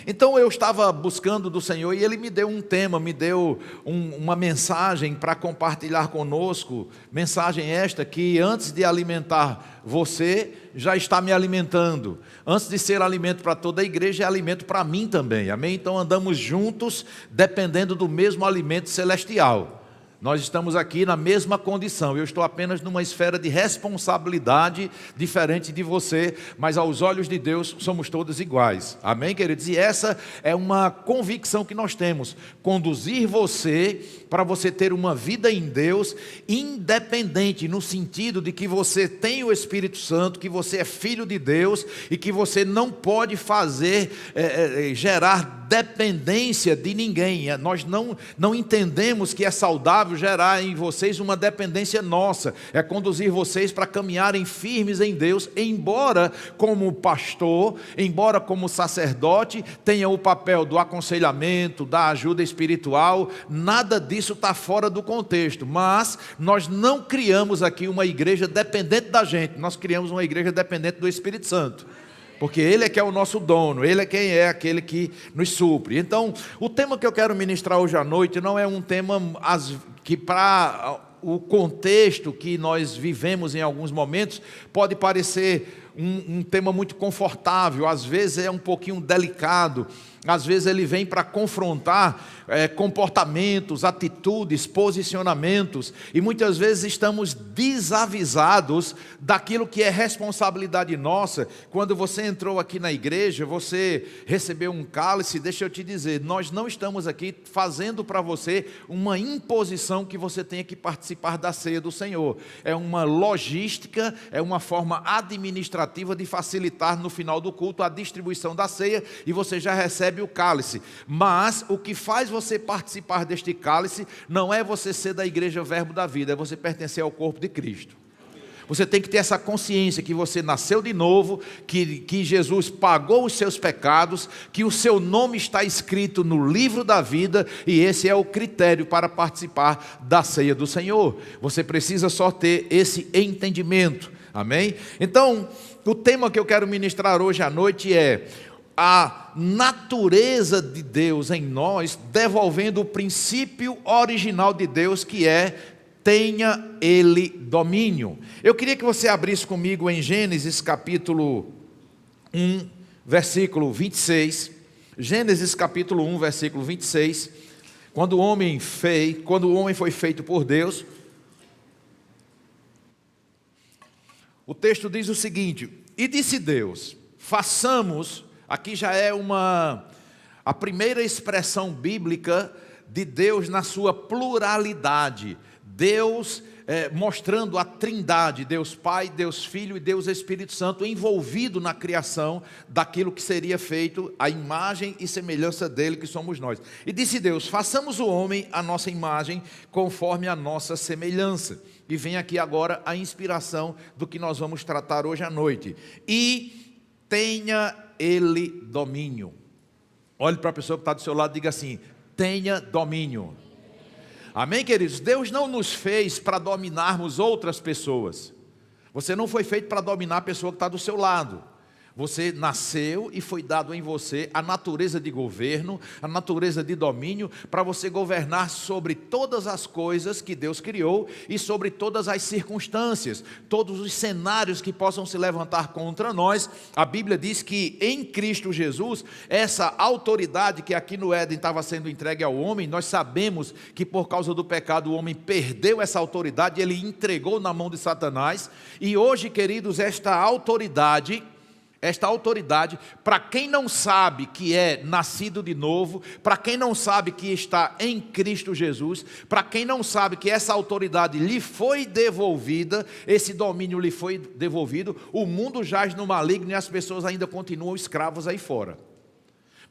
Então eu estava buscando do Senhor e Ele me deu um tema, me deu uma mensagem para compartilhar conosco. Mensagem esta que antes de alimentar você, já está me alimentando. Antes de ser alimento para toda a igreja, é alimento para mim também, amém? Então andamos juntos, dependendo do mesmo alimento celestial. Nós estamos aqui na mesma condição, eu estou apenas numa esfera de responsabilidade diferente de você, mas aos olhos de Deus somos todos iguais, amém, queridos? E essa é uma convicção que nós temos, conduzir você para você ter uma vida em Deus independente, no sentido de que você tem o Espírito Santo, que você é filho de Deus e que você não pode gerar dependência de ninguém. Nós não entendemos que é saudável gerar em vocês uma dependência nossa, é conduzir vocês para caminharem firmes em Deus, embora como pastor, embora como sacerdote, tenha o papel do aconselhamento, da ajuda espiritual, nada disso está fora do contexto, mas nós não criamos aqui uma igreja dependente da gente, nós criamos uma igreja dependente do Espírito Santo. Porque Ele é que é o nosso dono, Ele é quem é aquele que nos supre. Então, o tema que eu quero ministrar hoje à noite não é um tema que para o contexto que nós vivemos em alguns momentos, pode parecer um tema muito confortável, às vezes é um pouquinho delicado, às vezes ele vem para confrontar comportamentos, atitudes, posicionamentos, e muitas vezes estamos desavisados daquilo que é responsabilidade nossa. Quando você entrou aqui na igreja, você recebeu um cálice, deixa eu te dizer, nós não estamos aqui fazendo para você uma imposição que você tenha que participar da ceia do Senhor, é uma logística, é uma forma administrativa de facilitar no final do culto a distribuição da ceia, e você já recebe o cálice, mas o que faz você participar deste cálice não é você ser da igreja Verbo da Vida, é você pertencer ao corpo de Cristo. Você tem que ter essa consciência que você nasceu de novo, que Jesus pagou os seus pecados, que o seu nome está escrito no livro da vida, e esse é o critério para participar da ceia do Senhor. Você precisa só ter esse entendimento, amém? Então, o tema que eu quero ministrar hoje à noite é a natureza de Deus em nós, devolvendo o princípio original de Deus, que é: tenha Ele domínio. Eu queria que você abrisse comigo em Gênesis capítulo 1, versículo 26. Gênesis capítulo 1, versículo 26. Quando o homem foi feito por Deus, o texto diz o seguinte: e disse Deus, façamos. Aqui já é a primeira expressão bíblica de Deus na sua pluralidade. Deus mostrando a trindade, Deus Pai, Deus Filho e Deus Espírito Santo envolvido na criação daquilo que seria feito, a imagem e semelhança dele, que somos nós. E disse Deus, façamos o homem à nossa imagem, conforme a nossa semelhança. E vem aqui agora a inspiração do que nós vamos tratar hoje à noite. E tenha Ele domínio. Olhe para a pessoa que está do seu lado e diga assim: tenha domínio. Amém, queridos? Deus não nos fez para dominarmos outras pessoas. Você não foi feito para dominar a pessoa que está do seu lado. Você nasceu e foi dado em você a natureza de governo, a natureza de domínio, para você governar sobre todas as coisas que Deus criou e sobre todas as circunstâncias, todos os cenários que possam se levantar contra nós. A Bíblia diz que em Cristo Jesus, essa autoridade que aqui no Éden estava sendo entregue ao homem, nós sabemos que por causa do pecado o homem perdeu essa autoridade, ele entregou na mão de Satanás, e hoje, queridos, esta autoridade, para quem não sabe que é nascido de novo, para quem não sabe que está em Cristo Jesus, para quem não sabe que essa autoridade lhe foi devolvida, esse domínio lhe foi devolvido, o mundo jaz no maligno e as pessoas ainda continuam escravos aí fora.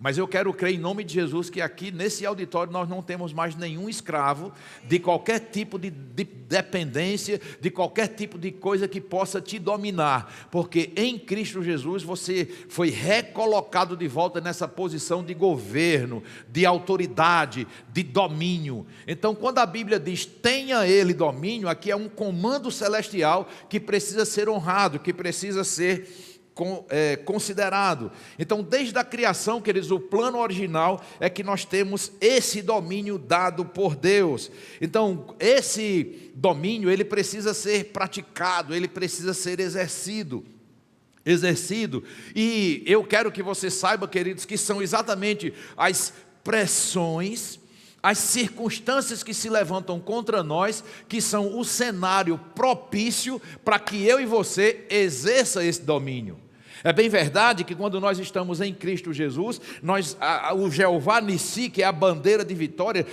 Mas eu quero crer em nome de Jesus que aqui nesse auditório nós não temos mais nenhum escravo de qualquer tipo de dependência, de qualquer tipo de coisa que possa te dominar, porque em Cristo Jesus você foi recolocado de volta nessa posição de governo, de autoridade, de domínio. Então, quando a Bíblia diz tenha Ele domínio, aqui é um comando celestial que precisa ser honrado, que precisa ser considerado. Então, desde a criação, queridos, o plano original é que nós temos esse domínio dado por Deus. Então, esse domínio, ele precisa ser praticado, ele precisa ser exercido. E eu quero que você saiba, queridos, que são exatamente as pressões, as circunstâncias que se levantam contra nós, que são o cenário propício para que eu e você exerça esse domínio. É bem verdade que quando nós estamos em Cristo Jesus, o Jeová Nissi, que é a bandeira de vitória,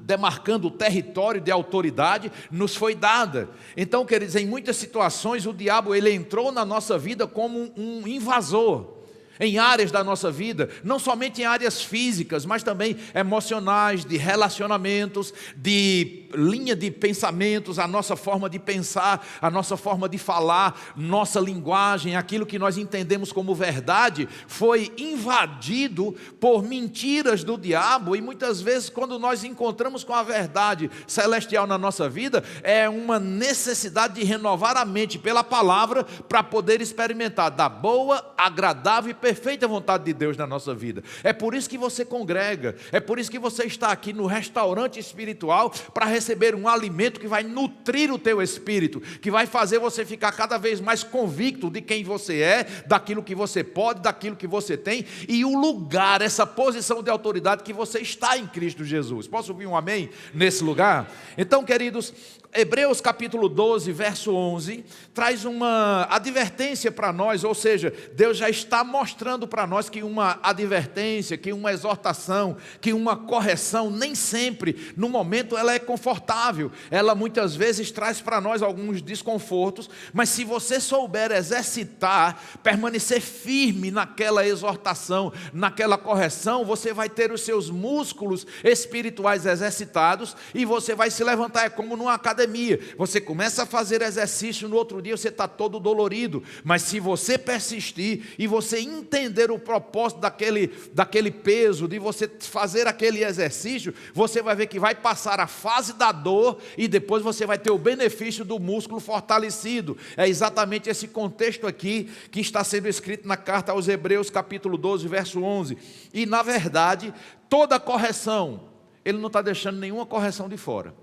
demarcando o território de autoridade, nos foi dada. Então, queridos, em muitas situações o diabo ele entrou na nossa vida como um invasor. Em áreas da nossa vida, não somente em áreas físicas, mas também emocionais, de relacionamentos, de linha de pensamentos, a nossa forma de pensar, a nossa forma de falar, nossa linguagem, aquilo que nós entendemos como verdade, foi invadido por mentiras do diabo. E muitas vezes, quando nós encontramos com a verdade celestial na nossa vida, é uma necessidade de renovar a mente pela palavra, para poder experimentar da boa, agradável e perfeita vontade de Deus na nossa vida. É por isso que você congrega, é por isso que você está aqui no restaurante espiritual, para receber um alimento que vai nutrir o teu espírito, que vai fazer você ficar cada vez mais convicto de quem você é, daquilo que você pode, daquilo que você tem, e o lugar, essa posição de autoridade que você está em Cristo Jesus. Posso ouvir um amém nesse lugar? Então, queridos, Hebreus capítulo 12, verso 11, traz uma advertência para nós, ou seja, Deus já está mostrando para nós que uma advertência, que uma exortação, que uma correção, nem sempre, no momento, ela é confortável. Ela muitas vezes traz para nós alguns desconfortos, mas se você souber exercitar, permanecer firme naquela exortação, naquela correção, você vai ter os seus músculos espirituais exercitados e você vai se levantar. É como numa academia, você começa a fazer exercício, no outro dia você está todo dolorido, mas se você persistir e você entender o propósito daquele peso, de você fazer aquele exercício, você vai ver que vai passar a fase da dor e depois você vai ter o benefício do músculo fortalecido. É exatamente esse contexto aqui que está sendo escrito na carta aos Hebreus capítulo 12, verso 11. E na verdade, toda correção, ele não está deixando nenhuma correção de fora.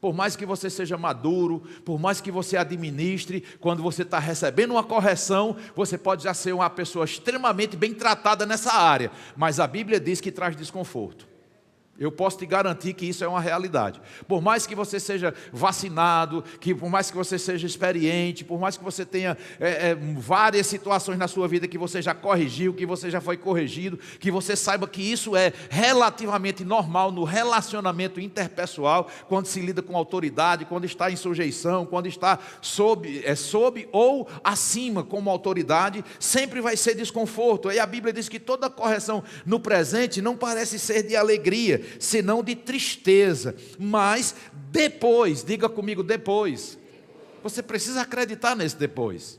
Por mais que você seja maduro, por mais que você administre, quando você está recebendo uma correção, você pode já ser uma pessoa extremamente bem tratada nessa área, mas a Bíblia diz que traz desconforto. Eu posso te garantir que isso é uma realidade. Por mais que você seja vacinado, por mais que você seja experiente, por mais que você tenha várias situações na sua vida que você já corrigiu, que você já foi corrigido, que você saiba que isso é relativamente normal no relacionamento interpessoal, quando se lida com autoridade, quando está em sujeição, quando está sob ou acima como autoridade, sempre vai ser desconforto. Aí a Bíblia diz que toda correção no presente não parece ser de alegria, senão de tristeza, mas depois, diga comigo, depois, você precisa acreditar nesse depois,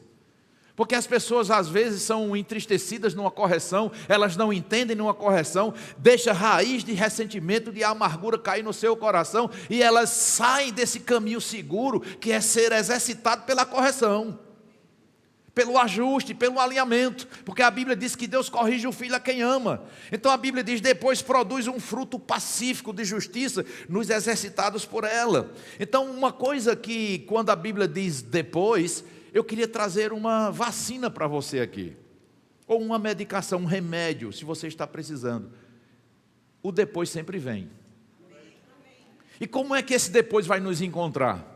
porque as pessoas às vezes são entristecidas numa correção, elas não entendem numa correção, deixa raiz de ressentimento, de amargura cair no seu coração, e elas saem desse caminho seguro, que é ser exercitado pela correção, pelo ajuste, pelo alinhamento, porque a Bíblia diz que Deus corrige o filho a quem ama. Então a Bíblia diz, depois produz um fruto pacífico de justiça nos exercitados por ela. Então uma coisa que quando a Bíblia diz depois, eu queria trazer uma vacina para você aqui, ou uma medicação, um remédio, se você está precisando. O depois sempre vem. E como é que esse depois vai nos encontrar?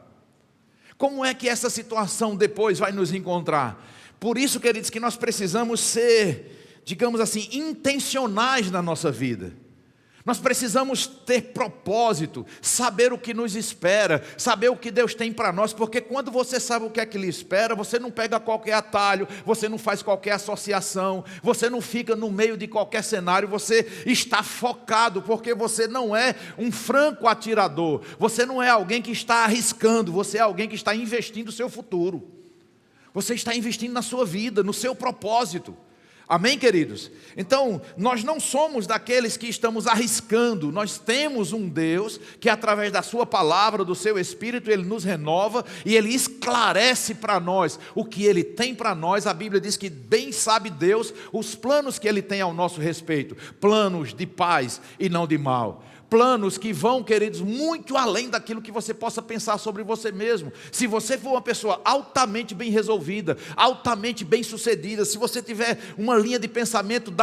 Como é que essa situação depois vai nos encontrar? Por isso, queridos, que nós precisamos ser, digamos assim, intencionais na nossa vida. Nós precisamos ter propósito, saber o que nos espera, saber o que Deus tem para nós, porque quando você sabe o que é que lhe espera, você não pega qualquer atalho, você não faz qualquer associação, você não fica no meio de qualquer cenário, você está focado, porque você não é um franco atirador, você não é alguém que está arriscando, você é alguém que está investindo o seu futuro, você está investindo na sua vida, no seu propósito. Amém, queridos? Então, nós não somos daqueles que estamos arriscando. Nós temos um Deus que, através da sua palavra, do seu Espírito, Ele nos renova e Ele esclarece para nós o que Ele tem para nós. A Bíblia diz que bem sabe Deus os planos que Ele tem ao nosso respeito. Planos de paz e não de mal. Planos que vão, queridos, muito além daquilo que você possa pensar sobre você mesmo. Se você for uma pessoa altamente bem resolvida, altamente bem sucedida, se você tiver uma linha de pensamento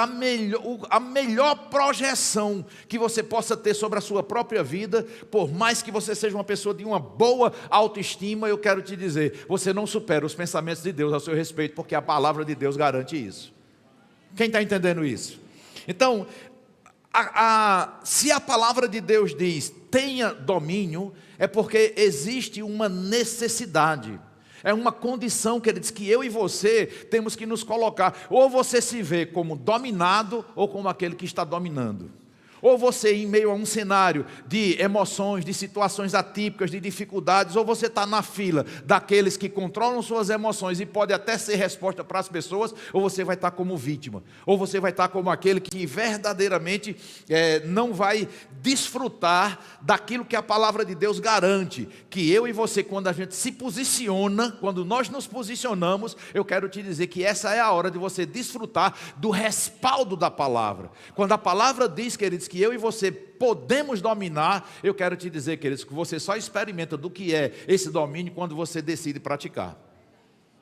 a melhor projeção que você possa ter sobre a sua própria vida, por mais que você seja uma pessoa de uma boa autoestima, eu quero te dizer, você não supera os pensamentos de Deus ao seu respeito, porque a palavra de Deus garante isso. Quem está entendendo isso? Então, se a palavra de Deus diz, tenha domínio, é porque existe uma necessidade, é uma condição, queridos, que eu e você temos que nos colocar. Ou você se vê como dominado, ou como aquele que está dominando. Ou você, em meio a um cenário de emoções, de situações atípicas, de dificuldades, ou você está na fila daqueles que controlam suas emoções e pode até ser resposta para as pessoas, ou você vai estar como vítima, ou você vai estar como aquele que verdadeiramente não vai desfrutar daquilo que a palavra de Deus garante, que eu e você, quando a gente se posiciona, quando nós nos posicionamos, eu quero te dizer que essa é a hora de você desfrutar do respaldo da palavra. Quando a palavra diz, queridos, que eu e você podemos dominar, eu quero te dizer, queridos, que você só experimenta do que é esse domínio quando você decide praticar.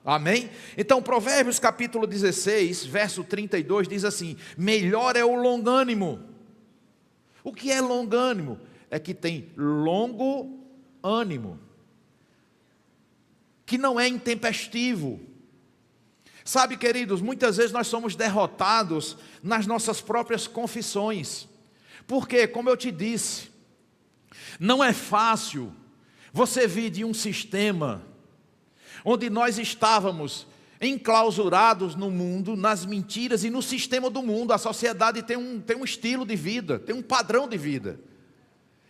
Amém? Então, Provérbios capítulo 16, verso 32 diz assim: melhor é o longânimo. O que é longânimo? É que tem longo ânimo, que não é intempestivo. Sabe, queridos, muitas vezes nós somos derrotados nas nossas próprias confissões. Porque, como eu te disse, não é fácil você vir de um sistema onde nós estávamos enclausurados no mundo, nas mentiras e no sistema do mundo. A sociedade tem um estilo de vida, tem um padrão de vida.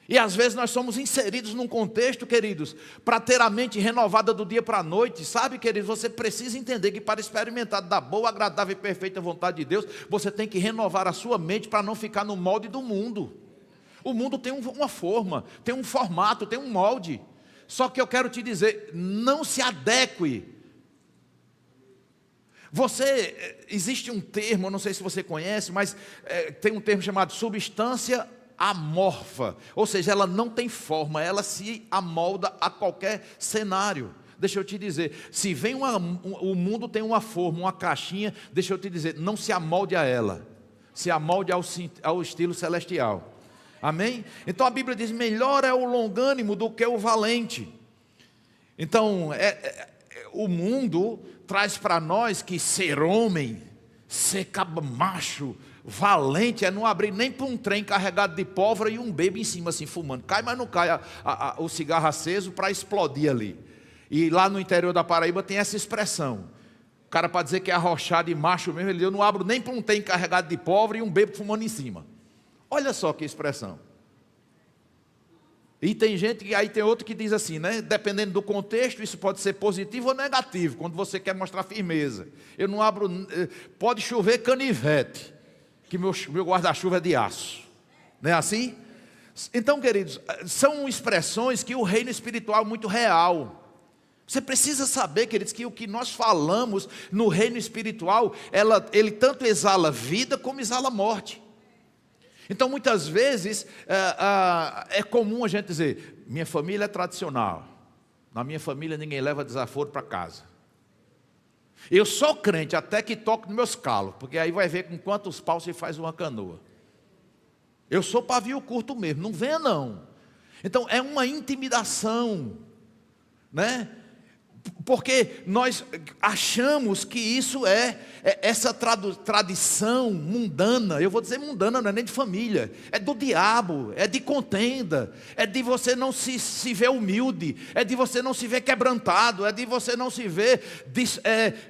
E às vezes nós somos inseridos num contexto, queridos, para ter a mente renovada do dia para a noite. Sabe, queridos, você precisa entender que para experimentar da boa, agradável e perfeita vontade de Deus, você tem que renovar a sua mente para não ficar no molde do mundo. O mundo tem uma forma, tem um formato, tem um molde. Só que eu quero te dizer, não se adeque. Existe um termo, eu não sei se você conhece, mas tem um termo chamado substância amorfa, ou seja, ela não tem forma, ela se amolda a qualquer cenário. Deixa eu te dizer, se vem o mundo tem uma forma, uma caixinha, deixa eu te dizer, não se amolde a ela, se amolde ao estilo celestial. Amém? Então a Bíblia diz, melhor é o longânimo do que o valente. Então, o mundo traz para nós que ser homem, ser cabo macho, valente, é não abrir nem para um trem carregado de pólvora e um bebê em cima assim fumando. Cai, mas não cai o cigarro aceso para explodir ali. E lá no interior da Paraíba tem essa expressão. O cara, para dizer que é arrochado e macho mesmo, ele diz, eu não abro nem para um trem carregado de pólvora e um bebê fumando em cima. Olha só que expressão. E tem gente, aí tem outro que diz assim, né? Dependendo do contexto, isso pode ser positivo ou negativo, quando você quer mostrar firmeza. Eu não abro, pode chover canivete, que meu guarda-chuva é de aço. Não é assim? Então, queridos, são expressões que o reino espiritual é muito real. Você precisa saber, queridos, que o que nós falamos no reino espiritual, ele tanto exala vida como exala morte. Então, muitas vezes, é comum a gente dizer, minha família é tradicional, na minha família ninguém leva desaforo para casa. Eu sou crente até que toco nos meus calos, porque aí vai ver com quantos paus se faz uma canoa. Eu sou pavio curto mesmo, não venha não. Então, é uma intimidação, né? Porque nós achamos que isso é essa tradição mundana. Eu vou dizer mundana, não é nem de família, é do diabo, é de contenda, é de você não se ver humilde, é de você não se ver quebrantado, é de você não se ver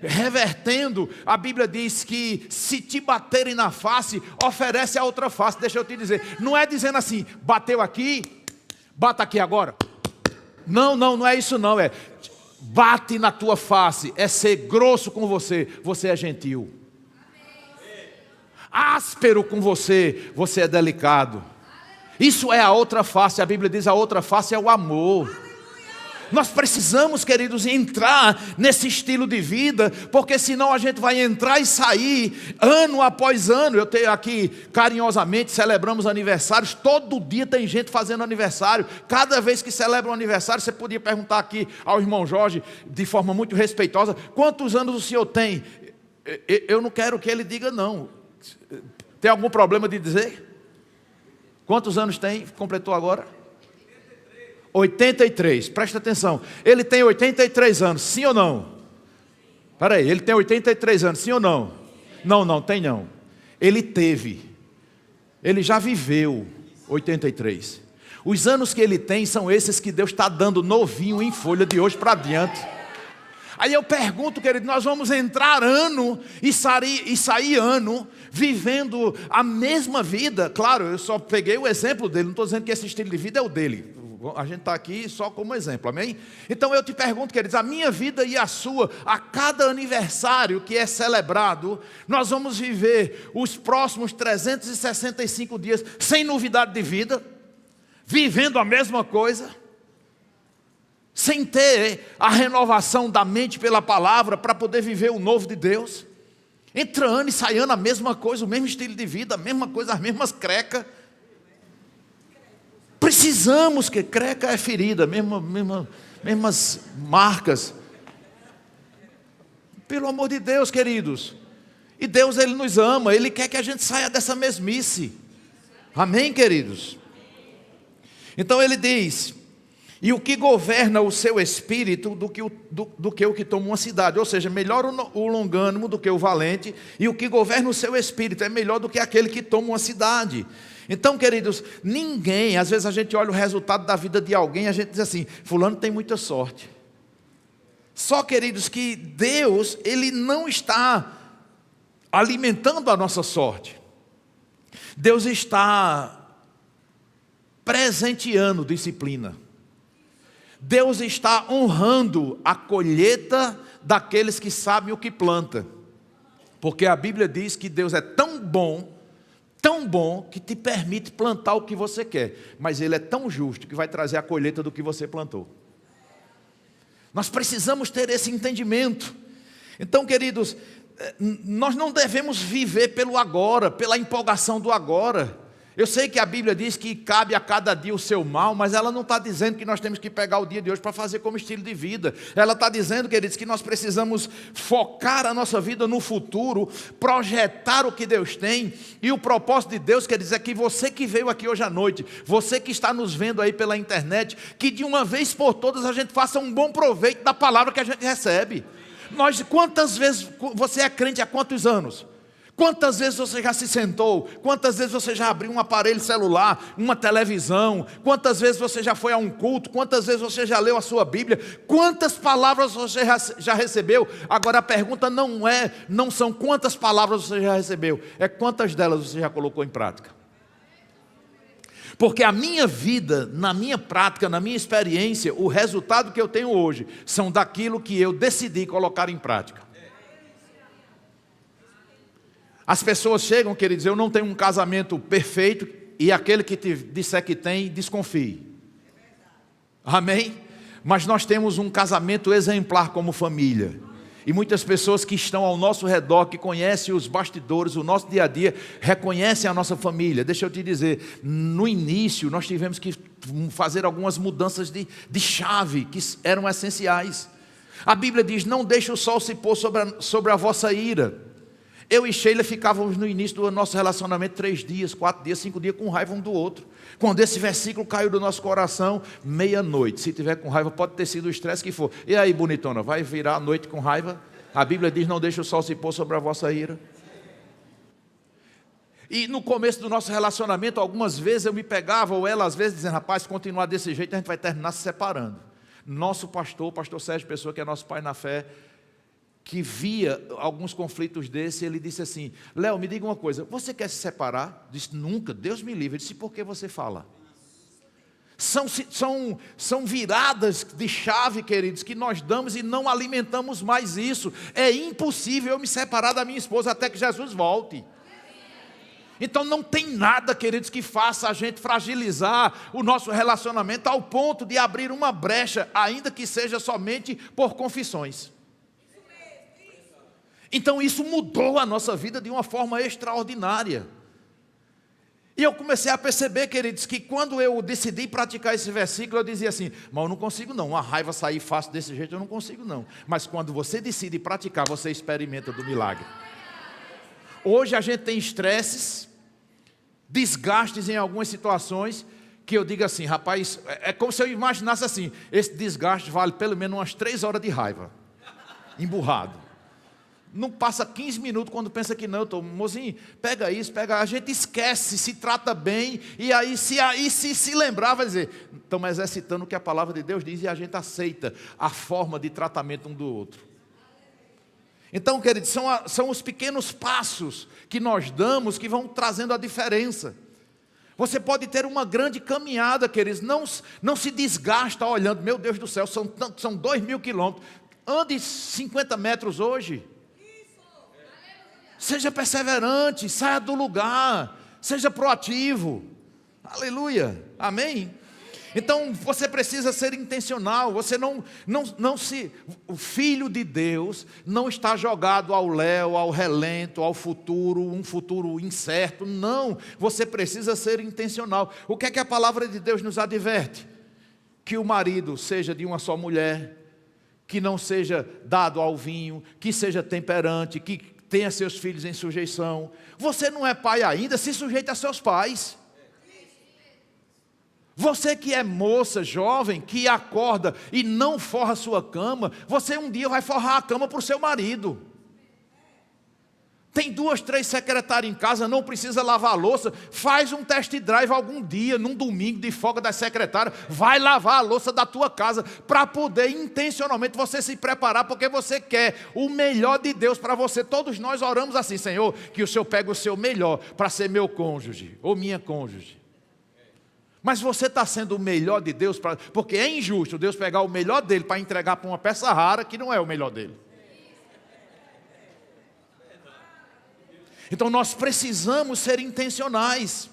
revertendo. A Bíblia diz que se te baterem na face, oferece a outra face. Deixa eu te dizer, não é dizendo assim, bateu aqui, bata aqui agora. Não é isso não, bate na tua face, é ser grosso com você, você é gentil. áspero com você, você é delicado. Isso é a outra face. A Bíblia diz: a outra face é o amor. Nós precisamos, queridos, entrar nesse estilo de vida, porque senão a gente vai entrar e sair ano após ano. Eu tenho aqui, carinhosamente, celebramos aniversários. Todo dia tem gente fazendo aniversário. Cada vez que celebra um aniversário, você podia perguntar aqui ao irmão Jorge, de forma muito respeitosa: quantos anos o senhor tem? Eu não quero que ele diga não. Tem algum problema de dizer? Quantos anos tem? Completou agora? 83, presta atenção. Ele tem 83 anos, sim ou não? Espera aí, ele tem 83 anos, sim ou não? Não, tem não. Ele teve. Ele já viveu 83. Os anos que ele tem são esses que Deus está dando novinho em folha de hoje para adiante. Aí eu pergunto, querido, nós vamos entrar ano e sair ano vivendo a mesma vida? Claro, eu só peguei o exemplo dele, não estou dizendo que esse estilo de vida é o dele. A gente está aqui só como exemplo, amém? Então eu te pergunto, queridos, a minha vida e a sua, a cada aniversário que é celebrado, nós vamos viver os próximos 365 dias sem novidade de vida, vivendo a mesma coisa, sem ter a renovação da mente pela palavra para poder viver o novo de Deus. Entra ano e sai ano a mesma coisa, o mesmo estilo de vida, a mesma coisa, as mesmas crecas. Precisamos, que creca é ferida, mesmas marcas. Pelo amor de Deus, queridos. E Deus, Ele nos ama, Ele quer que a gente saia dessa mesmice. Amém, queridos? Então Ele diz: e o que governa o seu espírito do que o que toma uma cidade. Ou seja, melhor o longânimo do que o valente, e o que governa o seu espírito é melhor do que aquele que toma uma cidade. Então, queridos, ninguém, às vezes a gente olha o resultado da vida de alguém e a gente diz assim: fulano tem muita sorte. Só, queridos, que Deus, Ele não está alimentando a nossa sorte. Deus está presenteando disciplina. Deus está honrando a colheita daqueles que sabem o que planta. Porque a Bíblia diz que Deus é tão bom, que te permite plantar o que você quer. Mas Ele é tão justo que vai trazer a colheita do que você plantou. Nós precisamos ter esse entendimento. Então, queridos, nós não devemos viver pelo agora, pela empolgação do agora. Eu sei que a Bíblia diz que cabe a cada dia o seu mal, mas ela não está dizendo que nós temos que pegar o dia de hoje para fazer como estilo de vida. Ela está dizendo, queridos, que nós precisamos focar a nossa vida no futuro, projetar o que Deus tem. E o propósito de Deus, quer dizer, que você que veio aqui hoje à noite, você que está nos vendo aí pela internet, que de uma vez por todas a gente faça um bom proveito da palavra que a gente recebe. Quantas vezes você é crente há quantos anos? Quantas vezes você já se sentou? Quantas vezes você já abriu um aparelho celular, uma televisão? Quantas vezes você já foi a um culto? Quantas vezes você já leu a sua Bíblia? Quantas palavras você já recebeu? Agora a pergunta não são quantas palavras você já recebeu, é quantas delas você já colocou em prática. Porque a minha vida, na minha prática, na minha experiência, o resultado que eu tenho hoje são daquilo que eu decidi colocar em prática. As pessoas chegam, queridos, eu não tenho um casamento perfeito, e aquele que te disser que tem, desconfie. Amém? Mas nós temos um casamento exemplar como família. E muitas pessoas que estão ao nosso redor, que conhecem os bastidores, o nosso dia a dia, reconhecem a nossa família. Deixa eu te dizer, no início nós tivemos que fazer algumas mudanças de chave, que eram essenciais. A Bíblia diz: não deixe o sol se pôr sobre a vossa ira. Eu e Sheila ficávamos no início do nosso relacionamento 3 dias, 4 dias, 5 dias com raiva um do outro. Quando esse versículo caiu do nosso coração, meia-noite, se tiver com raiva, pode ter sido o estresse que for. E aí, bonitona, vai virar a noite com raiva? A Bíblia diz: não deixe o sol se pôr sobre a vossa ira. E no começo do nosso relacionamento, algumas vezes eu me pegava, ou ela às vezes dizendo: rapaz, se continuar desse jeito, a gente vai terminar se separando. Nosso pastor, o pastor Sérgio Pessoa, que é nosso pai na fé, que via alguns conflitos desses, ele disse assim: Léo, me diga uma coisa, você quer se separar? Disse: nunca, Deus me livre. Eu disse: por que você fala? São viradas de chave, queridos, que nós damos e não alimentamos mais isso. É impossível eu me separar da minha esposa até que Jesus volte. Então não tem nada, queridos, que faça a gente fragilizar o nosso relacionamento ao ponto de abrir uma brecha, ainda que seja somente por confissões. Então isso mudou a nossa vida de uma forma extraordinária. E eu comecei a perceber, queridos, que quando eu decidi praticar esse versículo, eu dizia assim: mas eu não consigo não, uma raiva sair fácil desse jeito eu não consigo não. Mas quando você decide praticar, você experimenta do milagre. Hoje a gente tem estresses, desgastes em algumas situações, que eu digo assim, rapaz, é como se eu imaginasse assim, esse desgaste vale pelo menos umas 3 horas de raiva, emburrado. Não passa 15 minutos quando pensa que não, eu estou, mozinho, pega isso, pega, a gente esquece, se trata bem, e aí se lembrar, vai dizer, estamos exercitando o que a palavra de Deus diz, e a gente aceita a forma de tratamento um do outro. Então, queridos, são os pequenos passos que nós damos que vão trazendo a diferença. Você pode ter uma grande caminhada, queridos, não se desgasta olhando, meu Deus do céu, são 2.000 quilômetros, ande 50 metros hoje. Seja perseverante, saia do lugar, seja proativo. Aleluia, amém? Então você precisa ser intencional. Você o Filho de Deus não está jogado ao léu, ao relento, ao futuro, um futuro incerto. Não, você precisa ser intencional. O que é que a palavra de Deus nos adverte? Que o marido seja de uma só mulher, que não seja dado ao vinho, que seja temperante, que tenha seus filhos em sujeição. Você não é pai ainda, se sujeite a seus pais. Você que é moça, jovem, que acorda e não forra a sua cama, você um dia vai forrar a cama para o seu marido. Tem 2, 3 secretárias em casa, não precisa lavar a louça, faz um test drive algum dia, num domingo de folga das secretárias, vai lavar a louça da tua casa, para poder intencionalmente você se preparar, porque você quer o melhor de Deus para você. Todos nós oramos assim: Senhor, que o Senhor pegue o seu melhor para ser meu cônjuge, ou minha cônjuge. Mas você está sendo o melhor de Deus, porque é injusto Deus pegar o melhor dele para entregar para uma peça rara que não é o melhor dele. Então nós precisamos ser intencionais.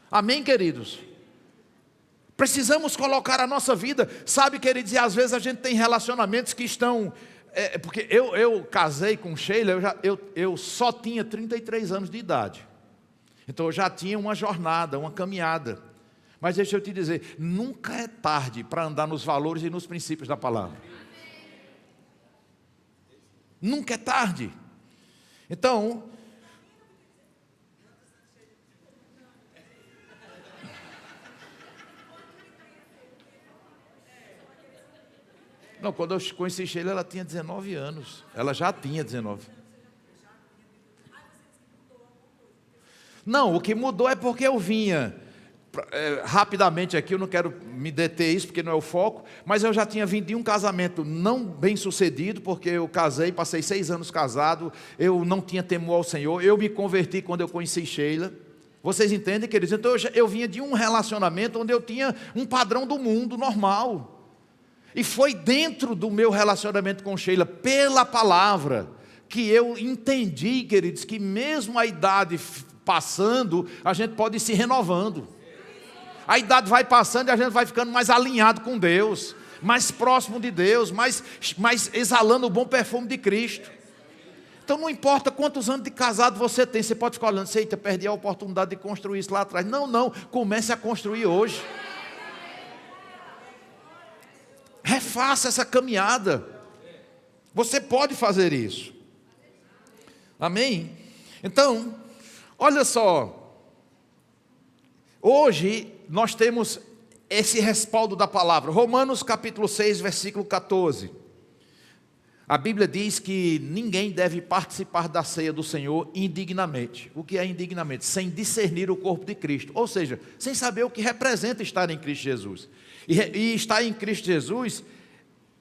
Amém, queridos? Precisamos colocar a nossa vida. Sabe, queridos, e às vezes a gente tem relacionamentos que estão... porque eu casei com Sheila, eu só tinha 33 anos de idade. Então eu já tinha uma jornada, uma caminhada. Mas deixa eu te dizer, nunca é tarde para andar nos valores e nos princípios da palavra. Nunca é tarde. Então... Não, quando eu conheci Sheila, ela tinha 19 anos. Ela já tinha 19. Não, o que mudou é porque eu vinha... rapidamente aqui, eu não quero me deter isso, porque não é o foco, mas eu já tinha vindo de um casamento não bem sucedido, porque eu casei, passei 6 anos casado, eu não tinha temor ao Senhor, eu me converti quando eu conheci Sheila. Vocês entendem, queridos? Então eu vinha de um relacionamento onde eu tinha um padrão do mundo normal. E foi dentro do meu relacionamento com Sheila, pela palavra, que eu entendi, queridos, que mesmo a idade passando, a gente pode ir se renovando. A idade vai passando e a gente vai ficando mais alinhado com Deus, mais próximo de Deus, mais exalando o bom perfume de Cristo. Então não importa quantos anos de casado você tem, você pode ficar olhando, eita, perdi a oportunidade de construir isso lá atrás. Não, comece a construir hoje. Refaça essa caminhada. Você pode fazer isso. Amém? Então, olha só. Hoje nós temos esse respaldo da palavra. Romanos capítulo 6, versículo 14. A Bíblia diz que ninguém deve participar da ceia do Senhor indignamente. O que é indignamente? Sem discernir o corpo de Cristo. Ou seja, sem saber o que representa estar em Cristo Jesus. E estar em Cristo Jesus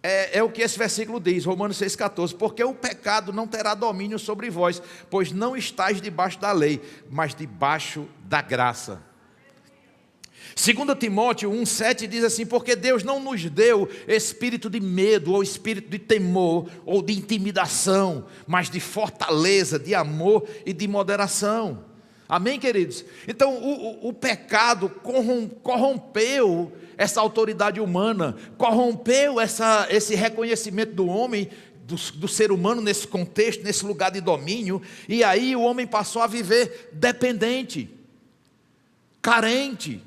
é o que esse versículo diz, Romanos 6,14. Porque o pecado não terá domínio sobre vós, pois não estáis debaixo da lei, mas debaixo da graça. 2 Timóteo 1,7 diz assim: porque Deus não nos deu espírito de medo, ou espírito de temor, ou de intimidação, mas de fortaleza, de amor e de moderação. Amém, queridos? Então o pecado corrompeu essa autoridade humana, corrompeu esse reconhecimento do homem, do ser humano nesse contexto, nesse lugar de domínio, e aí o homem passou a viver dependente, carente,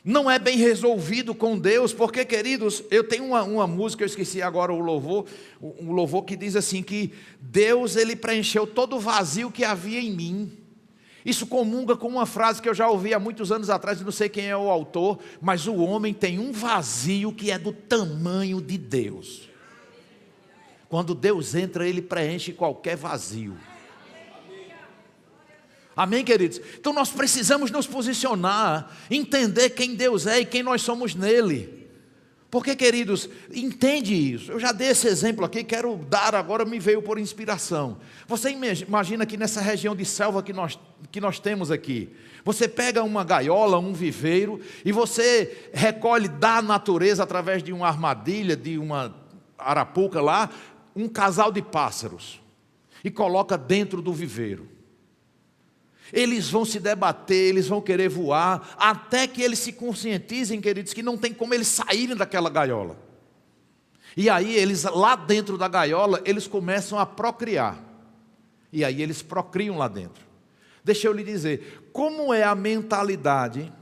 não é bem resolvido com Deus, porque, queridos, eu tenho uma música, eu esqueci agora o louvor, um louvor que diz assim, que Deus, Ele preencheu todo o vazio que havia em mim. Isso comunga com uma frase que eu já ouvi há muitos anos atrás, não sei quem é o autor, mas o homem tem um vazio que é do tamanho de Deus. Quando Deus entra, Ele preenche qualquer vazio. Amém, queridos? Então nós precisamos nos posicionar, entender quem Deus é e quem nós somos nele. Porque, queridos, entende isso. Eu já dei esse exemplo aqui, quero dar agora, me veio por inspiração. Você imagina que nessa região de selva que nós temos aqui, você pega uma gaiola, um viveiro, e você recolhe da natureza, através de uma armadilha, de uma arapuca lá, um casal de pássaros, e coloca dentro do viveiro. Eles vão se debater, eles vão querer voar, até que eles se conscientizem, queridos, que não tem como eles saírem daquela gaiola. E aí eles, lá dentro da gaiola, eles começam a procriar. E aí eles procriam lá dentro. Deixa eu lhe dizer, como é a mentalidade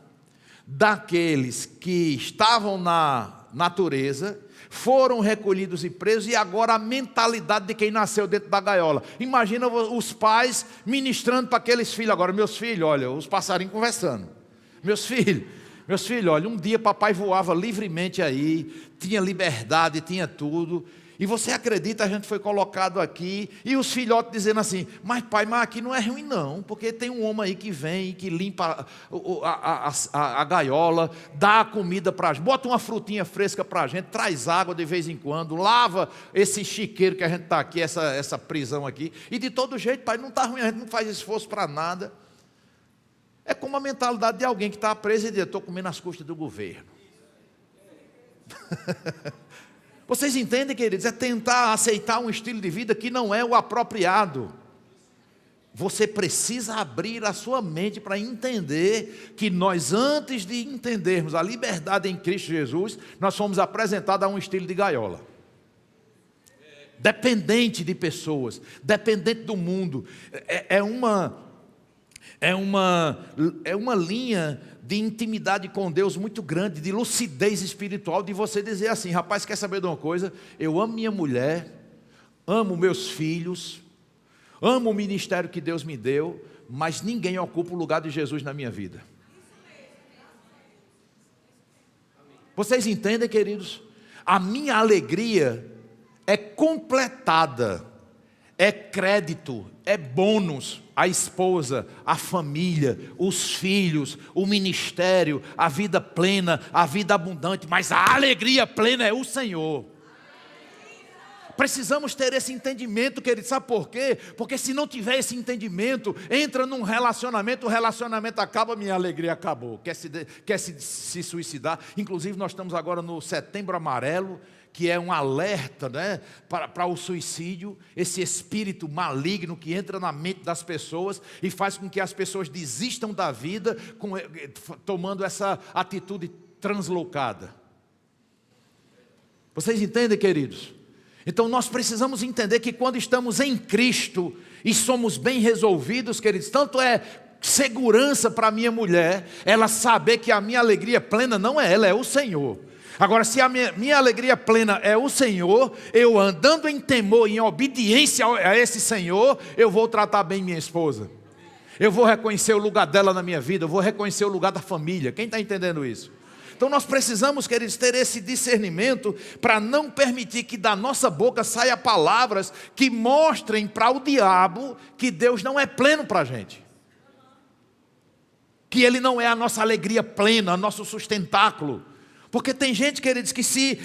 daqueles que estavam na natureza, foram recolhidos e presos, e agora a mentalidade de quem nasceu dentro da gaiola. Imagina os pais ministrando para aqueles filhos agora: meus filhos, olha, os passarinhos conversando. Meus filhos, olha, um dia papai voava livremente aí, tinha liberdade, tinha tudo. E você acredita, a gente foi colocado aqui, e os filhotes dizendo assim: mas pai, mas aqui não é ruim não, porque tem um homem aí que vem e que limpa a gaiola, dá a comida para a gente, bota uma frutinha fresca para a gente, traz água de vez em quando, lava esse chiqueiro que a gente está aqui, essa prisão aqui, e de todo jeito, pai, não está ruim, a gente não faz esforço para nada. É como a mentalidade de alguém que está preso e diz: estou comendo as custas do governo. Vocês entendem, queridos? É tentar aceitar um estilo de vida que não é o apropriado. Você precisa abrir a sua mente para entender que nós, antes de entendermos a liberdade em Cristo Jesus, nós fomos apresentados a um estilo de gaiola. Dependente de pessoas, dependente do mundo. É uma linha de intimidade com Deus muito grande, de lucidez espiritual, de você dizer assim: rapaz, quer saber de uma coisa? Eu amo minha mulher, amo meus filhos, amo o ministério que Deus me deu, mas ninguém ocupa o lugar de Jesus na minha vida. Vocês entendem, queridos? A minha alegria é completada, é crédito, é bônus. A esposa, a família, os filhos, o ministério, a vida plena, a vida abundante, mas a alegria plena é o Senhor. Precisamos ter esse entendimento, querido. Sabe por quê? Porque se não tiver esse entendimento, entra num relacionamento, o relacionamento acaba, minha alegria acabou. Quer se suicidar. Inclusive nós estamos agora no Setembro Amarelo, que é um alerta, né, para o suicídio, esse espírito maligno que entra na mente das pessoas e faz com que as pessoas desistam da vida, tomando essa atitude translocada. Vocês entendem, queridos? Então nós precisamos entender que quando estamos em Cristo e somos bem resolvidos, queridos, tanto é segurança para a minha mulher, ela saber que a minha alegria plena não é ela, é o Senhor. Agora, se a minha alegria plena é o Senhor, eu andando em temor, em obediência a esse Senhor, eu vou tratar bem minha esposa. Eu vou reconhecer o lugar dela na minha vida, eu vou reconhecer o lugar da família. Quem está entendendo isso? Então nós precisamos, queridos, ter esse discernimento para não permitir que da nossa boca saia palavras que mostrem para o diabo que Deus não é pleno para a gente. Que Ele não é a nossa alegria plena, nosso sustentáculo. Porque tem gente, queridos, que se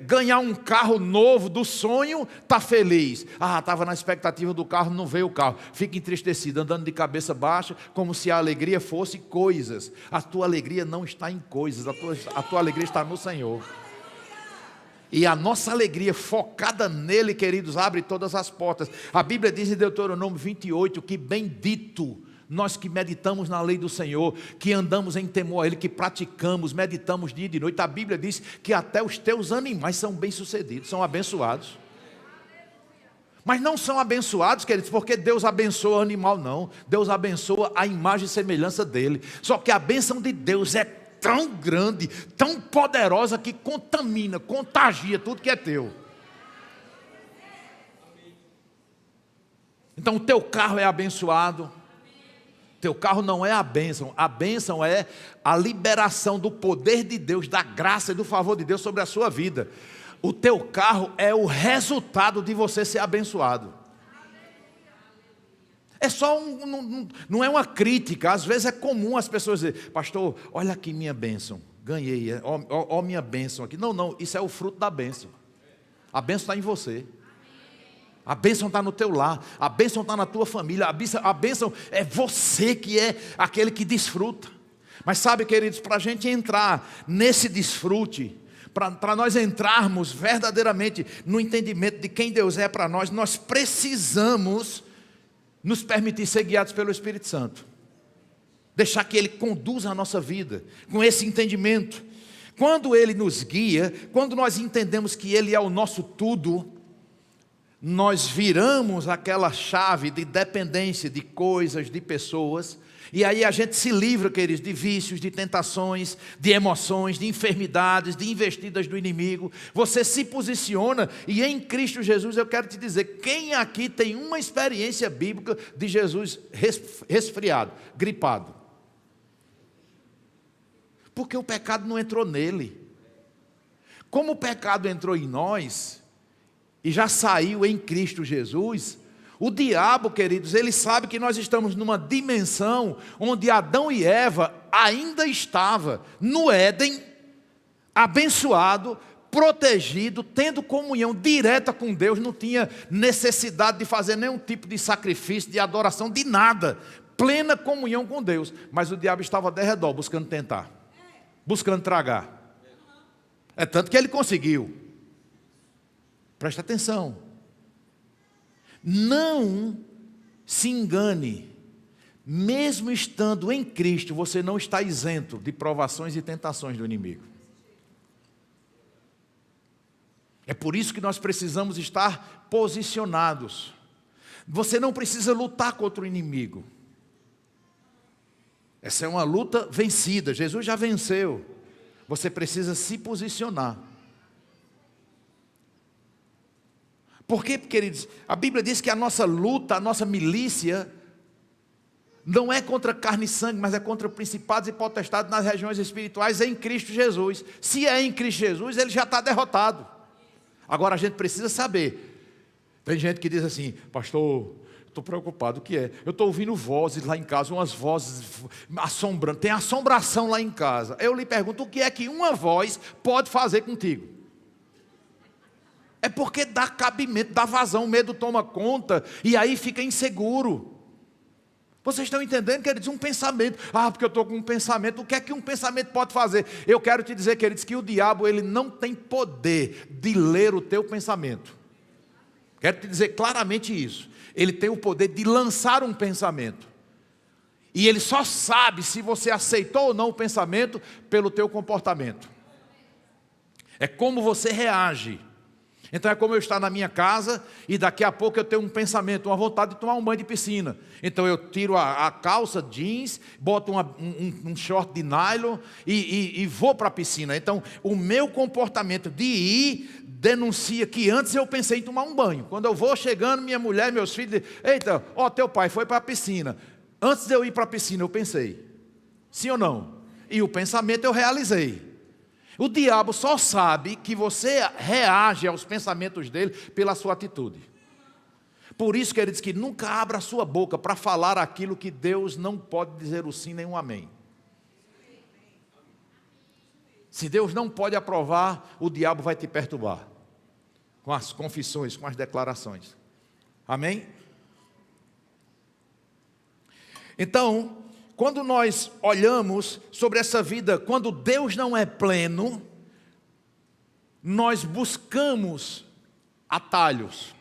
ganhar um carro novo do sonho, está feliz. Ah, estava na expectativa do carro, não veio o carro. Fica entristecido, andando de cabeça baixa, como se a alegria fosse coisas. A tua alegria não está em coisas, a tua alegria está no Senhor. E a nossa alegria focada nele, queridos, abre todas as portas. A Bíblia diz em Deuteronômio 28 que bendito Nós que meditamos na lei do Senhor, que andamos em temor a Ele, que praticamos, meditamos dia e de noite. A Bíblia diz que até os teus animais são bem-sucedidos, são abençoados. Mas não são abençoados, queridos, porque Deus abençoa o animal, não. Deus abençoa a imagem e semelhança dele. Só que a bênção de Deus é tão grande, tão poderosa, que contamina, contagia tudo que é teu. Então o teu carro é abençoado. Teu carro não é a bênção é a liberação do poder de Deus, da graça e do favor de Deus sobre a sua vida. O teu carro é o resultado de você ser abençoado. É só não é uma crítica. Às vezes é comum as pessoas dizerem: pastor, olha aqui minha bênção, ganhei, ó minha bênção aqui. Não, isso é o fruto da bênção. A bênção está em você. A bênção está no teu lar, a bênção está na tua família, a bênção é você que é aquele que desfruta. Mas sabe, queridos, para a gente entrar nesse desfrute, para nós entrarmos verdadeiramente no entendimento de quem Deus é para nós, nós precisamos nos permitir ser guiados pelo Espírito Santo. Deixar que Ele conduza a nossa vida com esse entendimento. Quando Ele nos guia, quando nós entendemos que Ele é o nosso tudo, nós viramos aquela chave de dependência de coisas, de pessoas, e aí a gente se livra, queridos, de vícios, de tentações, de emoções, de enfermidades, de investidas do inimigo. Você se posiciona, e em Cristo Jesus eu quero te dizer, quem aqui tem uma experiência bíblica de Jesus resfriado, gripado? Porque o pecado não entrou nele. Como o pecado entrou em nós e já saiu em Cristo Jesus, o diabo, queridos, ele sabe que nós estamos numa dimensão onde Adão e Eva ainda estavam no Éden, abençoado, protegido, tendo comunhão direta com Deus, não tinha necessidade de fazer nenhum tipo de sacrifício, de adoração, de nada, plena comunhão com Deus. Mas o diabo estava ao redor, buscando tentar, buscando tragar. É tanto que ele conseguiu. Presta atenção. Não se engane. Mesmo estando em Cristo, você não está isento de provações e tentações do inimigo. É por isso que nós precisamos estar posicionados. Você não precisa lutar contra o inimigo. Essa é uma luta vencida. Jesus já venceu. Você precisa se posicionar. Porque, queridos, a Bíblia diz que a nossa luta, a nossa milícia, não é contra carne e sangue, mas é contra principados e potestades nas regiões espirituais em Cristo Jesus. Se é em Cristo Jesus, ele já está derrotado. Agora a gente precisa saber. Tem gente que diz assim: pastor, estou preocupado, o que é? Eu estou ouvindo vozes lá em casa, umas vozes assombrando, tem assombração lá em casa. Eu lhe pergunto, o que é que uma voz pode fazer contigo? É porque dá cabimento, dá vazão, o medo toma conta, e aí fica inseguro. Vocês estão entendendo, queridos? Um pensamento. Porque eu estou com um pensamento. O que é que um pensamento pode fazer? Eu quero te dizer, queridos, que o diabo, ele não tem poder de ler o teu pensamento. Quero te dizer claramente isso. Ele tem o poder de lançar um pensamento. E ele só sabe se você aceitou ou não o pensamento pelo teu comportamento. É como você reage. Então é como eu estar na minha casa e daqui a pouco eu tenho um pensamento, uma vontade de tomar um banho de piscina. Então eu tiro a calça jeans, boto um short de nylon e vou para a piscina. Então o meu comportamento de ir denuncia que antes eu pensei em tomar um banho. Quando eu vou chegando, minha mulher, meus filhos dizem: eita, teu pai foi para a piscina. Antes de eu ir para a piscina eu pensei, sim ou não? E o pensamento eu realizei. O diabo só sabe que você reage aos pensamentos dele pela sua atitude. Por isso que ele diz que nunca abra a sua boca para falar aquilo que Deus não pode dizer o sim nem um amém. Se Deus não pode aprovar, o diabo vai te perturbar com as confissões, com as declarações. Amém? Então, quando nós olhamos sobre essa vida, quando Deus não é pleno, nós buscamos atalhos.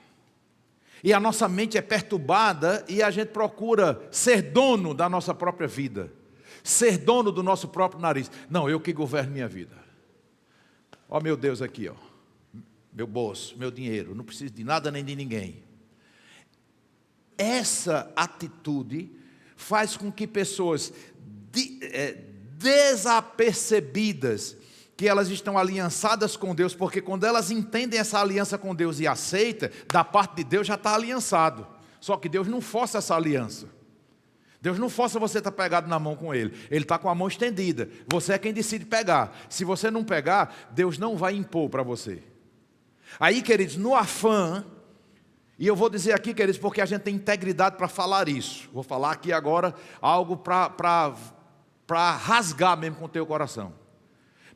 E a nossa mente é perturbada e a gente procura ser dono da nossa própria vida, ser dono do nosso próprio nariz. Não, eu que governo minha vida. Ó meu Deus aqui, ó, meu bolso, meu dinheiro, não preciso de nada nem de ninguém. Essa atitude faz com que pessoas desapercebidas, que elas estão aliançadas com Deus, porque quando elas entendem essa aliança com Deus e aceitam, da parte de Deus já está aliançado. Só que Deus não força essa aliança. Deus não força você estar pegado na mão com Ele. Ele está com a mão estendida. Você é quem decide pegar. Se você não pegar, Deus não vai impor para você. Aí, queridos, no afã, e eu vou dizer aqui, queridos, porque a gente tem integridade para falar isso. Vou falar aqui agora algo para rasgar mesmo com o teu coração.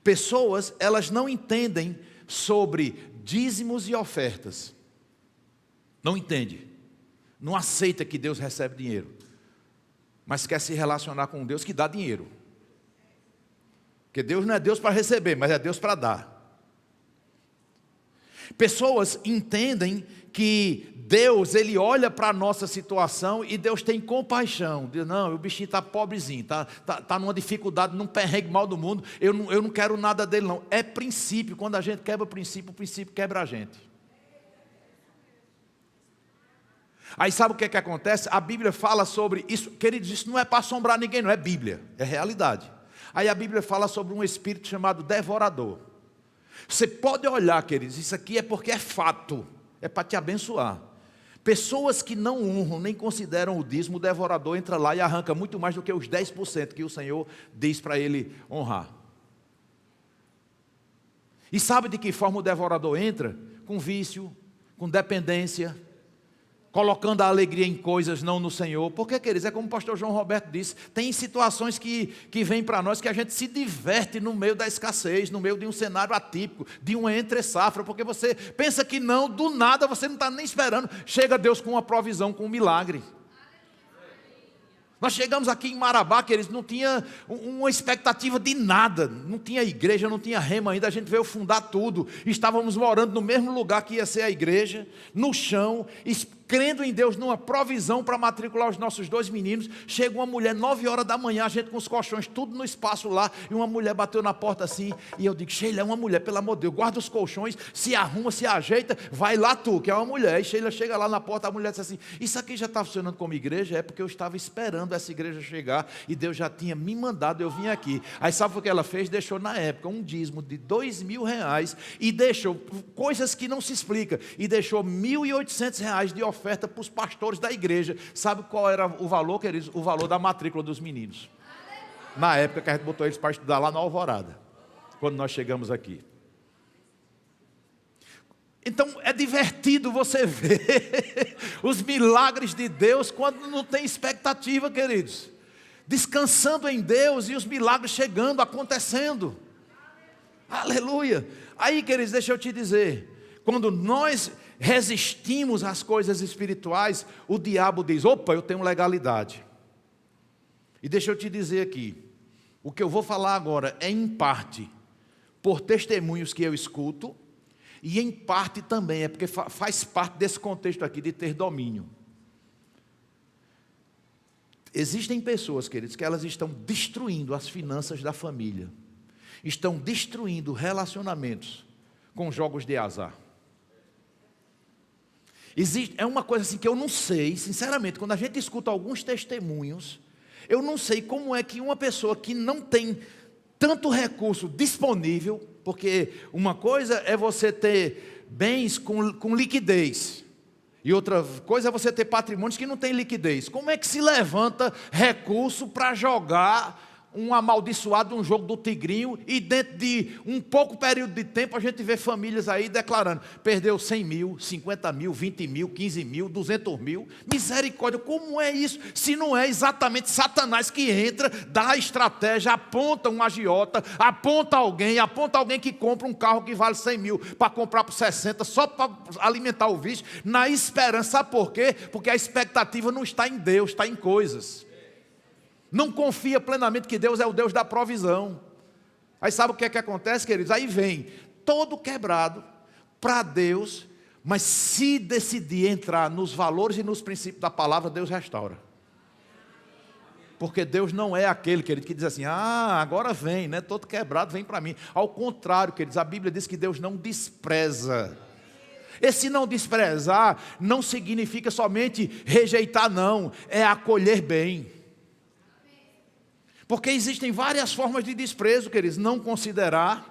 Pessoas, elas não entendem sobre dízimos e ofertas. Não entende. Não aceita que Deus recebe dinheiro. Mas quer se relacionar com Deus que dá dinheiro. Porque Deus não é Deus para receber, mas é Deus para dar. Pessoas entendem que Deus, Ele olha para a nossa situação e Deus tem compaixão. Diz, não, o bichinho está pobrezinho, está numa dificuldade, num perrengue mal do mundo, eu não quero nada dele não. É princípio, quando a gente quebra o princípio quebra a gente. Aí sabe o que acontece? A Bíblia fala sobre isso, queridos, isso não é para assombrar ninguém, não é Bíblia, é realidade. Aí a Bíblia fala sobre um espírito chamado devorador. Você pode olhar, queridos, isso aqui é porque é fato, é para te abençoar. Pessoas que não honram nem consideram o dízimo, o devorador entra lá e arranca muito mais do que os 10% que o Senhor diz para ele honrar. E sabe de que forma o devorador entra? Com vício, com dependência, colocando a alegria em coisas, não no Senhor. Porque, queridos, é como o pastor João Roberto disse, tem situações que vêm para nós que a gente se diverte no meio da escassez, no meio de um cenário atípico, de uma entre-safra, porque você pensa que não, do nada, você não está nem esperando, chega Deus com uma provisão, com um milagre. Nós chegamos aqui em Marabá, que eles não tinham uma expectativa de nada, não tinha igreja, não tinha rema ainda, a gente veio fundar tudo, estávamos morando no mesmo lugar que ia ser a igreja, no chão, crendo em Deus numa provisão para matricular os nossos 2 meninos. Chega uma mulher, 9 horas da manhã, a gente com os colchões, tudo no espaço lá, e uma mulher bateu na porta assim, e eu digo, Sheila, é uma mulher, pelo amor de Deus, guarda os colchões, se arruma, se ajeita, vai lá tu, que é uma mulher. E Sheila chega lá na porta, a mulher disse assim, isso aqui já está funcionando como igreja? É porque eu estava esperando essa igreja chegar, e Deus já tinha me mandado, eu vim aqui. Aí sabe o que ela fez? Deixou na época um dízimo de R$2.000, e deixou, coisas que não se explica, e deixou R$1.800 de oferta para os pastores da igreja. Sabe qual era o valor, queridos? O valor da matrícula dos meninos. Na época que a gente botou eles para estudar lá na Alvorada, quando nós chegamos aqui. Então é divertido você ver os milagres de Deus quando não tem expectativa, queridos. Descansando em Deus e os milagres chegando, acontecendo. Aleluia. Aí, queridos, deixa eu te dizer, quando nós resistimos às coisas espirituais, o diabo diz, opa, eu tenho legalidade. E deixa eu te dizer aqui, o que eu vou falar agora é em parte por testemunhos que eu escuto, e em parte também é porque faz parte desse contexto aqui de ter domínio. Existem pessoas, queridos, que elas estão destruindo as finanças da família, estão destruindo relacionamentos com jogos de azar. É uma coisa assim que eu não sei, sinceramente, quando a gente escuta alguns testemunhos, eu não sei como é que uma pessoa que não tem tanto recurso disponível, porque uma coisa é você ter bens com liquidez, e outra coisa é você ter patrimônios que não tem liquidez. Como é que se levanta recurso para jogar um amaldiçoado, um jogo do tigrinho, e dentro de um pouco período de tempo a gente vê famílias aí declarando, perdeu 100 mil, 50 mil, 20 mil, 15 mil, 200 mil, misericórdia, como é isso? Se não é exatamente Satanás que entra, dá a estratégia, aponta um agiota, aponta alguém que compra um carro que vale 100 mil, para comprar por 60, só para alimentar o vício, na esperança. Sabe por quê? Porque a expectativa não está em Deus, está em coisas. Não confia plenamente que Deus é o Deus da provisão. Aí sabe o que é que acontece, queridos? Aí vem todo quebrado para Deus, Mas se decidir entrar nos valores e nos princípios da palavra, Deus restaura. Porque Deus não é aquele, querido, que diz assim, agora vem, né? Todo quebrado vem para mim. Ao contrário, queridos, a Bíblia diz que Deus não despreza. Esse não desprezar não significa somente rejeitar, não. É acolher bem. Porque existem várias formas de desprezo, queridos. Não considerar.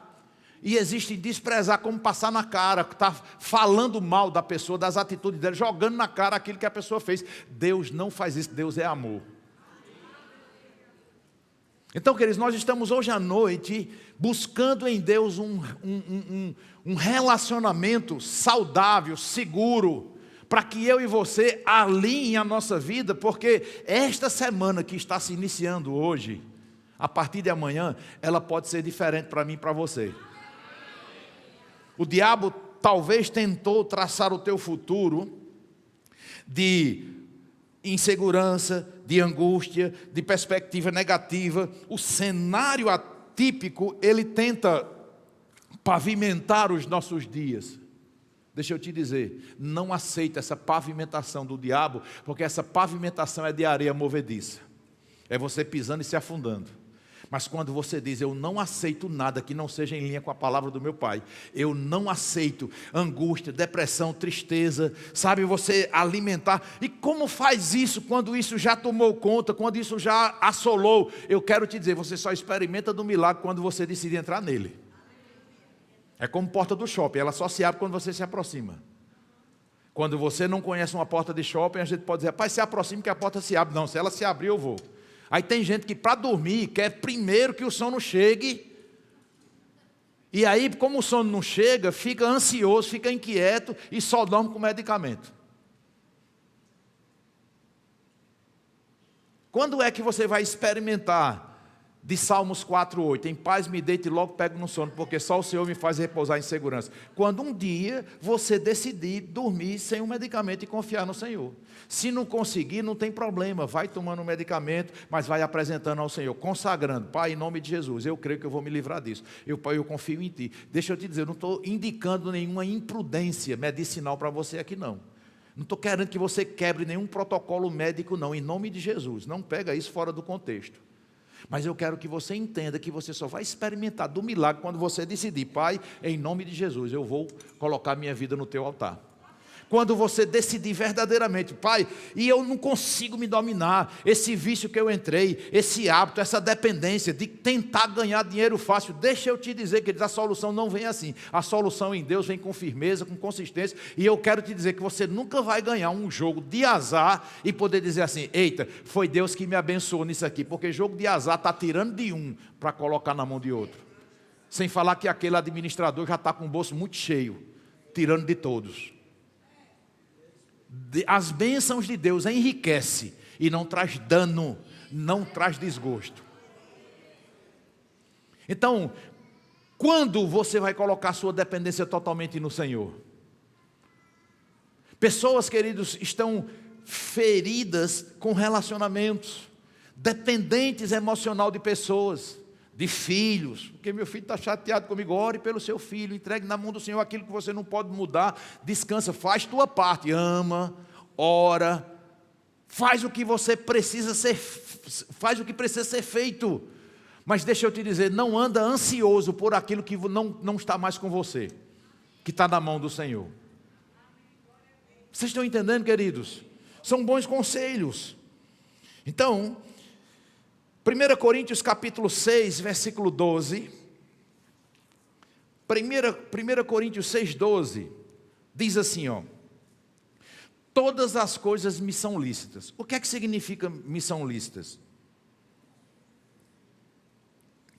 E existe desprezar, como passar na cara, estar falando mal da pessoa, das atitudes dela, jogando na cara aquilo que a pessoa fez. Deus não faz isso, Deus é amor. Então, queridos, nós estamos hoje à noite buscando em Deus um relacionamento saudável, seguro, para que eu e você alinhem a nossa vida, porque esta semana que está se iniciando hoje, a partir de amanhã, ela pode ser diferente para mim e para você. O diabo talvez tentou traçar o teu futuro de insegurança, de angústia, de perspectiva negativa. O cenário atípico, ele tenta pavimentar os nossos dias. Deixa eu te dizer, não aceita essa pavimentação do diabo, porque essa pavimentação é de areia movediça. É você pisando e se afundando. Mas quando você diz, eu não aceito nada que não seja em linha com a palavra do meu Pai, eu não aceito angústia, depressão, tristeza, sabe, você alimentar. E como faz isso quando isso já tomou conta, quando isso já assolou? Eu quero te dizer, você só experimenta do milagre quando você decide entrar nele. É como porta do shopping, ela só se abre quando você se aproxima. Quando você não conhece uma porta de shopping, a gente pode dizer, rapaz, se aproxime que a porta se abre. Não, se ela se abrir, eu vou. Aí tem gente que para dormir quer primeiro que o sono chegue. E aí, como o sono não chega, fica ansioso, fica inquieto e só dorme com medicamento. Quando é que você vai experimentar de Salmos 4:8, em paz me deito e logo pego no sono, porque só o Senhor me faz repousar em segurança? Quando um dia você decidir dormir sem um medicamento e confiar no Senhor. Se não conseguir, não tem problema, vai tomando um medicamento, mas vai apresentando ao Senhor, consagrando, Pai, em nome de Jesus, eu creio que eu vou me livrar disso, Pai, eu confio em Ti. Deixa eu te dizer, eu não estou indicando nenhuma imprudência medicinal para você aqui não. Não estou querendo que você quebre nenhum protocolo médico não, em nome de Jesus, não pega isso fora do contexto. Mas eu quero que você entenda que você só vai experimentar do milagre quando você decidir, Pai, em nome de Jesus, eu vou colocar minha vida no Teu altar. Quando você decidir verdadeiramente, Pai, e eu não consigo me dominar, esse vício que eu entrei, esse hábito, essa dependência de tentar ganhar dinheiro fácil, deixa eu te dizer, queridos, a solução não vem assim. A solução em Deus vem com firmeza, com consistência, e eu quero te dizer que você nunca vai ganhar um jogo de azar e poder dizer assim, eita, foi Deus que me abençoou nisso aqui, porque jogo de azar está tirando de um para colocar na mão de outro. Sem falar que aquele administrador já está com o bolso muito cheio, tirando de todos. As bênçãos de Deus enriquece e não traz dano, não traz desgosto. Então, quando você vai colocar sua dependência totalmente no Senhor? Pessoas, queridos, estão feridas com relacionamentos, dependentes emocional de pessoas, de filhos, porque meu filho está chateado comigo, ore pelo seu filho, entregue na mão do Senhor aquilo que você não pode mudar, descansa, faz tua parte, ama, ora, faz o que você precisa ser, faz o que precisa ser feito, mas deixa eu te dizer, não anda ansioso por aquilo que não está mais com você, que está na mão do Senhor. Vocês estão entendendo, queridos? São bons conselhos. Então, 1 Coríntios capítulo 6, versículo 12, 1 Coríntios 6, 12, diz assim, ó, todas as coisas me são lícitas. O que é que significa me são lícitas?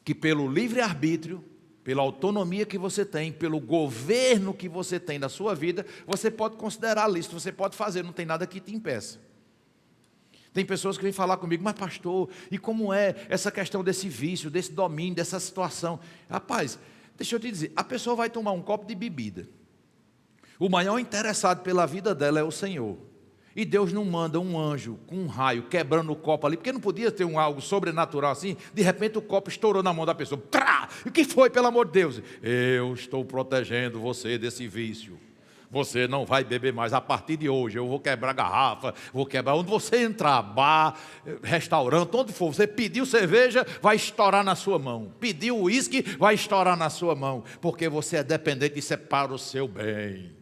Que pelo livre-arbítrio, pela autonomia que você tem, pelo governo que você tem da sua vida, você pode considerar lícito, você pode fazer, não tem nada que te impeça. Tem pessoas que vêm falar comigo, mas pastor, e como é essa questão desse vício, desse domínio, dessa situação? Rapaz, deixa eu te dizer, a pessoa vai tomar um copo de bebida. O maior interessado pela vida dela é o Senhor. E Deus não manda um anjo com um raio quebrando o copo ali, porque não podia ter algo sobrenatural assim. De repente o copo estourou na mão da pessoa. Trá! E o que foi, pelo amor de Deus? Eu estou protegendo você desse vício. Você não vai beber mais. A partir de hoje eu vou quebrar garrafa, vou quebrar. Onde você entrar, bar, restaurante, onde for, você pediu cerveja, vai estourar na sua mão. Pediu uísque, vai estourar na sua mão. Porque você é dependente, isso é para o seu bem.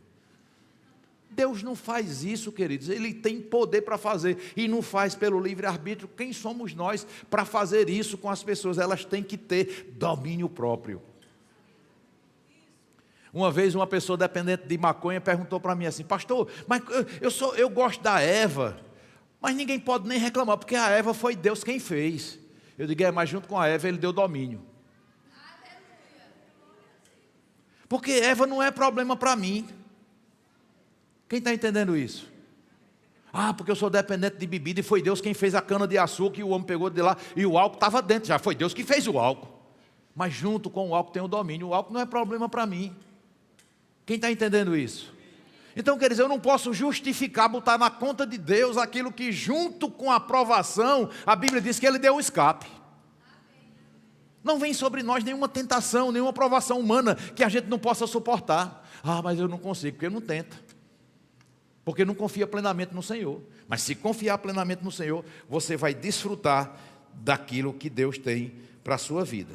Deus não faz isso, queridos. Ele tem poder para fazer. E não faz pelo livre-arbítrio. Quem somos nós para fazer isso com as pessoas? Elas têm que ter domínio próprio. Uma vez uma pessoa dependente de maconha perguntou para mim assim: pastor, mas eu gosto da Eva, mas ninguém pode nem reclamar, porque a Eva foi Deus quem fez. Eu digo, mas junto com a Eva ele deu domínio. Porque Eva não é problema para mim. Quem está entendendo isso? Porque eu sou dependente de bebida e foi Deus quem fez a cana de açúcar e o homem pegou de lá e o álcool estava dentro, já foi Deus que fez o álcool. Mas junto com o álcool tem o domínio, o álcool não é problema para mim. Quem está entendendo isso? Então, quer dizer, eu não posso justificar, botar na conta de Deus aquilo que junto com a aprovação, a Bíblia diz que Ele deu o escape. Não vem sobre nós nenhuma tentação, nenhuma aprovação humana que a gente não possa suportar. Mas eu não consigo, porque não tenta. Porque não confia plenamente no Senhor. Mas se confiar plenamente no Senhor, você vai desfrutar daquilo que Deus tem para a sua vida.